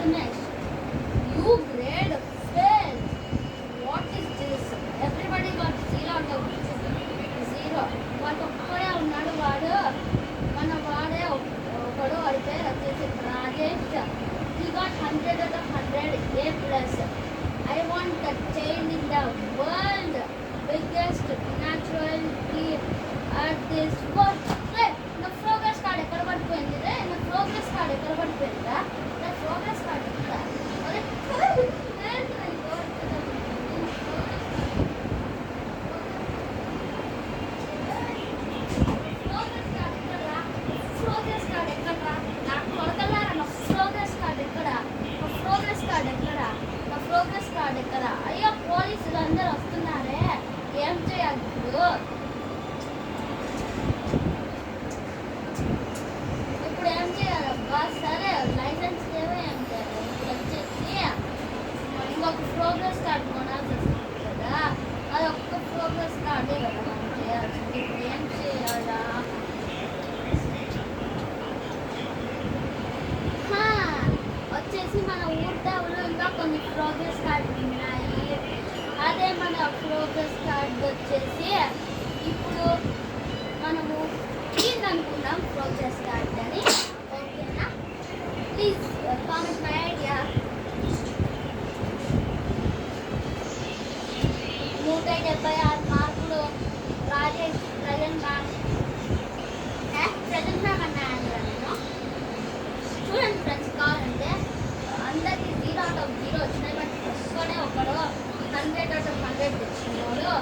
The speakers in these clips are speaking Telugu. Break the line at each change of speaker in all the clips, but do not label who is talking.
Ganesh, you grade failed. What is this? Everybody got 0 out of 0. వాడు ఒక్కడే ఉన్నాడు. వాడే ఒకడు. వాడి పేరు వచ్చేసి Rajesh. He got 100 out of 100, A plus. I want the child in the world, biggest naturality at this world. నా ప్రోగ్రెస్ కార్డ్ ఎక్కడ పడిపోయింది రే? నా ప్రోగ్రెస్ కార్డ్ ఎక్కడ పడిపోయిందా? నా ప్రోగ్రెస్ కార్డ్ ఎక్కడ? అయ్యో పోలీసులు అందరూ వస్తున్నారే, ఏం చేయాలి ఇప్పుడు? ఏం చేయాలబ్బా? సరే లైసెన్స్ లేవో ఏం చేయాలి? ఇప్పుడు వచ్చేసి ఇంకొక ప్రోగ్రెస్ కార్డ్ కొనాల్సి వస్తుంది కదా, అది ఒక్క ప్రోగ్రెస్ కార్డే కదా మనం చేయాల్సింది. ఇప్పుడు ఏం చేయాలా? వచ్చేసి మన ఊర్లో ఇంకా కొన్ని ప్రోగ్రెస్ కార్డులు ఉన్నాయి. అదే మన ప్రోగ్రెస్ కార్డు వచ్చేసి ఇప్పుడు మనము అనుకున్నాం ప్రోగ్రెస్ కార్డ్ అని. ఓకేనా? Please comment my idea. 176 మార్కులు రాజేష్ ప్రజెంట్ మ్యామ్ అన్నాను నేను. చూడండి ఫ్రెండ్స్, కావాలంటే అందరికి 0 out of 0 వచ్చినాయి. బట్ ఒక్కడే ఒకడు 100 out of 100 తెచ్చుకున్నాడు.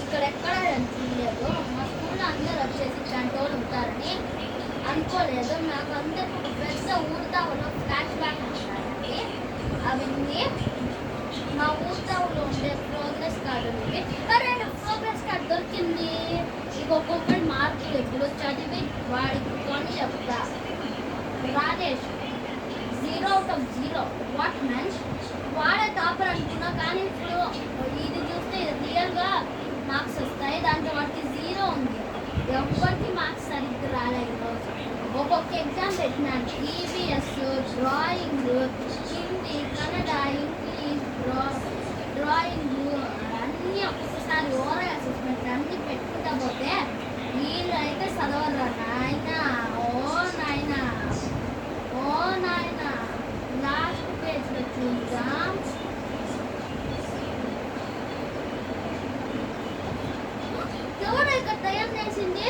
ఇక్కడ ఎక్కడ చూడలేదు. మా స్కూల్లో అందరూ వచ్చేసి ఇట్లాంటి వాళ్ళు ఉంటారని అనుకోలేదు. నాకు అందరికి ఒక పెద్ద ఊరుతావులో ఫ్లాష్ బ్యాక్ ఉంటాయండి. అవన్నీ మా ఊరుతావులో ఉండే ప్రోగ్రెస్ కార్డు ఉంది. అరే ప్రోగ్రెస్ కార్డు దొరికింది. ఇక ఒక్కొక్కటి మార్కులు ఎప్పుడు చదివి వాడికి కొని చెప్తా. Rajesh 0 out of 0. What man? వాడే టాపర్ అనుకున్నా, కానీ ఇప్పుడు ఇది చూస్తే రియల్గా మార్క్స్ వస్తాయి. దాంట్లో వాటికి 0 ఉంది. ఎవరికి మార్క్స్ సరిగ్గా రాలేదు. ఈరోజు ఒక్కొక్క ఎగ్జామ్ పెట్టినాను. EVS, drawing, Hindi, Kannada, English, drawing అన్నీ ఒక్కొక్కసారి ఓవరాల్ అసెస్మెంట్ అన్నీ పెట్టుకుంటా పోతే వీళ్ళు అయితే చదవరా నాయనా. ఓ నాయనా లాస్ట్ పేజ్లో చూద్దాం. ఎవరు ఇక్కడ తయారు చేసింది?